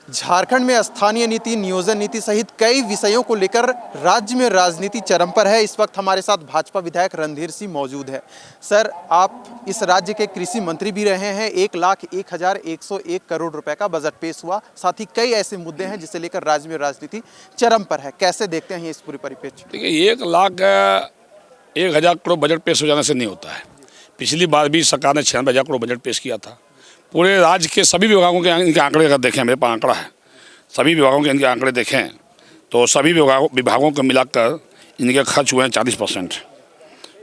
झारखंड में स्थानीय नीति, नियोजन नीति सहित कई विषयों को लेकर राज्य में राजनीति चरम पर है। इस वक्त हमारे साथ भाजपा विधायक रणधीर सिंह मौजूद है। सर, आप इस राज्य के कृषि मंत्री भी रहे हैं। 1,01,101 करोड़ रुपए का बजट पेश हुआ। साथ ही कई ऐसे मुद्दे हैं जिसे लेकर राज्य में राजनीति चरम पर है। कैसे देखते हैं इस पूरे परिप्रेक्ष्य? देखिए, 1,01,000 करोड़ बजट पेश हो जाने से नहीं होता है। पिछली बार भी सरकार ने 96,000 करोड़ बजट पेश किया था। पूरे राज्य के सभी विभागों के इनके आंकड़े अगर देखें, मेरे पास आंकड़ा है, सभी विभागों के इनके आंकड़े देखें तो सभी विभागों को मिलाकर इनके खर्च हुए हैं 40%,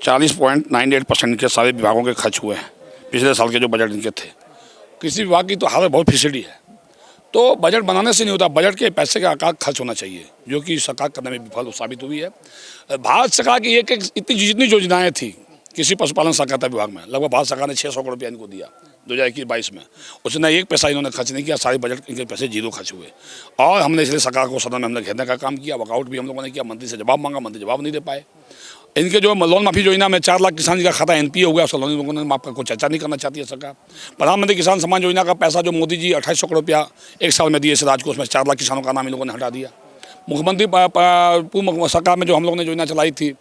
40.98% के सारे विभागों के खर्च हुए हैं पिछले साल के जो बजट इनके थे। कृषि विभाग की तो हालत बहुत फिसड़ी है। तो बजट बनाने से नहीं होता, बजट के पैसे का आकार खर्च होना चाहिए, जो कि सरकार करने में विफल साबित हुई है। भारत सरकार की एक इतनी जितनी योजनाएँ थी कृषि पशुपालन सहकारिता विभाग में, लगभग भारत सरकार ने 600 करोड़ रुपया इनको दिया 2021-22 में। उसने एक पैसा इन्होंने खर्च नहीं किया, सारे बजट इनके पैसे जीरो खर्च हुए। और हमने इसलिए सरकार को सदन में हमने घेरने का काम किया, वर्कआउट भी हम लोगों ने किया, मंत्री से जवाब मांगा, मंत्री जवाब नहीं दे पाए। इनके जो लोन माफी योजना में 4 लाख किसान जी का खाता एनपीए हो गया, उसका लोन लोगों ने माफ कर कोई चर्चा नहीं करना चाहती है सरकार। प्रधानमंत्री किसान सम्मान योजना का पैसा जो मोदी जी 2800 करोड़ रुपया एक साल में दिए इस राज्य को, उसमें 4 लाख किसानों का नाम इन लोगों ने हटा दिया। मुख्यमंत्री पूर्व सरकार में जो हम लोगों ने योजना चलाई थी,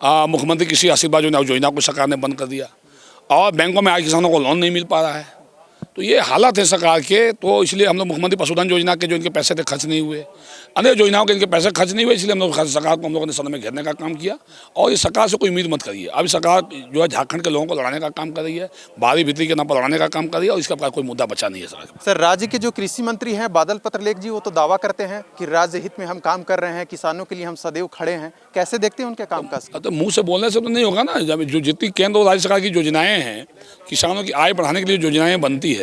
मुख्यमंत्री कृषि आशीर्वाद योजना को सरकार ने बंद कर दिया। और बैंकों में आज किसानों को लोन नहीं मिल पा रहा है। तो ये हालात है सरकार के। तो इसलिए हम लोग मुख्यमंत्री पशुधन योजना के जो इनके पैसे थे खर्च नहीं हुए, अनेक योजनाओं के इनके पैसे खर्च नहीं हुए, इसलिए हम लोग सरकार को हम लोगों ने सदन में घेरने का काम किया। और इस सरकार से कोई उम्मीद मत करिए। अभी सरकार जो है झारखंड के लोगों को लड़ाने का काम कर रही है, बाहरी भीतरी के नाम पर लड़ाने का काम कर रही है, और इसका कोई मुद्दा बचा नहीं है सर। राज्य के जो कृषि मंत्री हैं बादल पत्रलेख जी, वो तो दावा करते हैं कि राज्य हित में हम काम कर रहे हैं, किसानों के लिए हम सदैव खड़े हैं। कैसे देखते हैं उनके काम काज? तो मुँह से बोलने से तो नहीं होगा ना। जब जो जितनी केंद्र और राज्य सरकार की योजनाएं हैं, किसानों की आय बढ़ाने के लिए योजनाएं बनती है,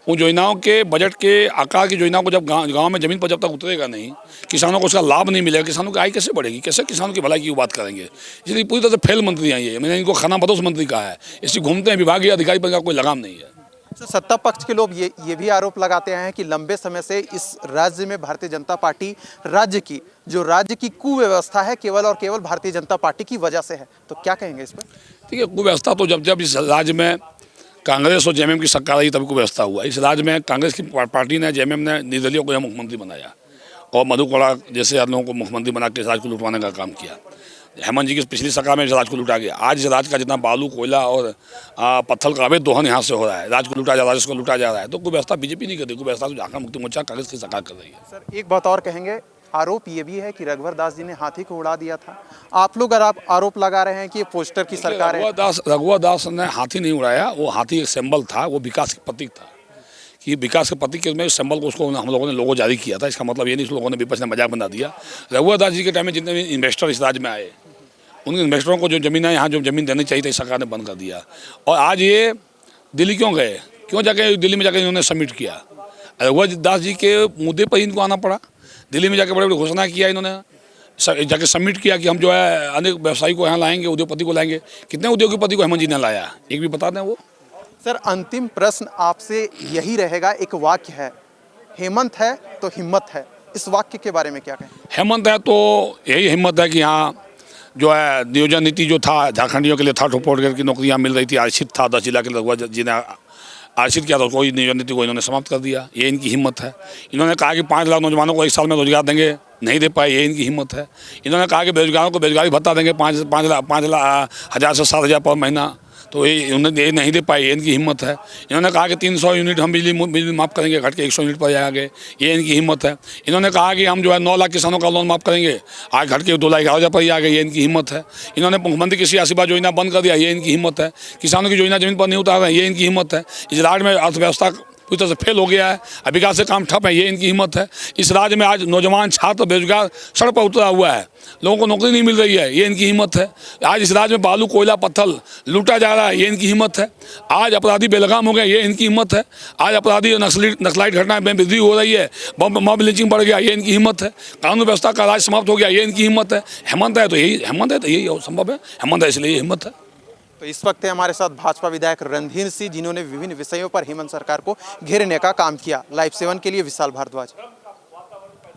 उन योजनाओं के बजट के आकार की योजनाओं को जब गांव में जमीन पर जब तक उतरेगा नहीं, किसानों को उसका लाभ नहीं मिलेगा, किसानों की आय कैसे बढ़ेगी, कैसे किसानों की भलाई की बात करेंगे? इसलिए पूरी तरह से फेल मंत्री हैं ये। मैंने इनको खाना बदोश मंत्री कहा है। इससे घूमते हैं, विभागीय अधिकारी पर कोई लगाम नहीं है। सत्ता पक्ष के लोग ये भी आरोप लगाते हैं कि लंबे समय से इस राज्य में भारतीय जनता पार्टी राज्य की कुव्यवस्था है, केवल और केवल भारतीय जनता पार्टी की वजह से है। तो क्या कहेंगे इस पर? ठीक है, कुव्यवस्था तो जब इस राज्य में कांग्रेस और जेएमएम की सरकार आई तभी कुव्यवस्था हुआ। इस राज्य में कांग्रेस की पार्टी ने, जेएमएम ने निर्दलीयों को यह मुख्यमंत्री बनाया और मधु कोड़ा जैसे लोगों को मुख्यमंत्री बना के इस राज्य को लुटवाने का काम किया। हेमंत जी की पिछली सरकार में इस राज्य को लुटा गया। आज इस राज्य का जितना बालू, कोयला और पत्थर का अवैध दोहन यहाँ से हो रहा है, राज्य को लुटा जा रहा है, इसको लुटा जा रहा है। तो कुव्यवस्था बीजेपी नहीं करती, कुव्यवस्था तो झारखंड मुक्ति मोर्चा कांग्रेस की सरकार कर रही है। सर, एक बात और कहेंगे, आरोप ये भी है कि रघुवर दास जी ने हाथी को उड़ा दिया था। आप लोग अगर आरोप लगा रहे हैं कि ये पोस्टर की सरकार है। रघुवर दास ने हाथी नहीं उड़ाया, वो हाथी एक सिंबल था, वो विकास का प्रतीक था। कि विकास के प्रतीक के में सिंबल को उसको हम लोगों ने लोगो जारी किया था। इसका मतलब ये नहीं लोगों ने विपक्ष ने मजाक बना दिया। रघुवर दास जी के टाइम में जितने भी इन्वेस्टर इस राज्य में आए, उन इन्वेस्टरों को जो जमीन है, यहाँ जो जमीन देनी चाहिए थी, सरकार ने बंद कर दिया। और आज ये दिल्ली क्यों गए, क्यों जाके दिल्ली में जाकर इन्होंने सबमिट किया? रघुवर दास जी के मुद्दे पर इनको आना पड़ा। दिल्ली में जाकर बड़े बड़े घोषणा किया इन्होंने, जाके सबमिट किया कि हम जो है अनेक व्यवसायी को यहाँ लाएंगे, उद्योगपति को लाएंगे। कितने उद्योगपति को हेमंत जी ने लाया, एक भी बता दें वो? सर, अंतिम प्रश्न आपसे यही रहेगा। एक वाक्य है, हेमंत है तो हिम्मत है। इस वाक्य के बारे में क्या कहें? हेमंत है तो यही हिम्मत है कि यहाँ जो है नियोजन नीति जो था झारखंडियों के लिए था, ठोपोट की नौकरियाँ मिल रही थी, आरक्षित था 10 जिला के रघुवर जी ने आरक्षित किया था, कोई नियोजन नीति को इन्होंने समाप्त कर दिया। ये इनकी हिम्मत है। इन्होंने कहा कि 5 लाख नौजवानों को 1 साल में रोजगार देंगे, नहीं दे पाए, ये इनकी हिम्मत है। इन्होंने कहा कि बेरोजगारों को बेरोजगारी भत्ता देंगे 5,000 से 7,000 पर महीना, तो ये नहीं दे पाए, ये इनकी हिम्मत है। इन्होंने कहा कि 300 यूनिट हम बिजली माफ़ करेंगे, घट के 100 यूनिट पर जाएंगे, ये इनकी हिम्मत है। इन्होंने कहा कि हम जो है 9 लाख किसानों का लोन माफ़ करेंगे, आज घट के 2,11,000 पर ही आ गए, ये इनकी हिम्मत है। इन्होंने मुख्यमंत्री कृषि आशीर्वाद योजना बंद कर दिया, ये इनकी हिम्मत है। किसानों की योजना जमीन पर नहीं उतार रहे हैं, ये इनकी हिम्मत है। इस राज्य में अर्थव्यवस्था पूरी तरह से फेल हो गया है, विकास के काम ठप है, ये इनकी हिम्मत है। इस राज्य में आज नौजवान छात्र बेरोजगार सड़क पर उतरा हुआ है, लोगों को नौकरी नहीं मिल रही है, ये इनकी हिम्मत है। आज इस राज्य में बालू, कोयला, पत्थर लूटा जा रहा है, ये इनकी हिम्मत है। आज अपराधी बेलगाम हो गए, ये इनकी हिम्मत है। आज अपराधी नक्सलाइट घटना में वृद्धि हो रही है, मॉब लिंचिंग बढ़ गया, ये इनकी हिम्मत है। कानून व्यवस्था का राज समाप्त हो गया, ये इनकी हिम्मत है। हेमंत है तो यही संभव है, हेमंत है इसलिए हिम्मत है। तो इस वक्त है हमारे साथ भाजपा विधायक रणधीर सिंह, जिन्होंने विभिन्न विषयों पर हेमंत सरकार को घेरने का काम किया। लाइव 7 के लिए विशाल भारद्वाज।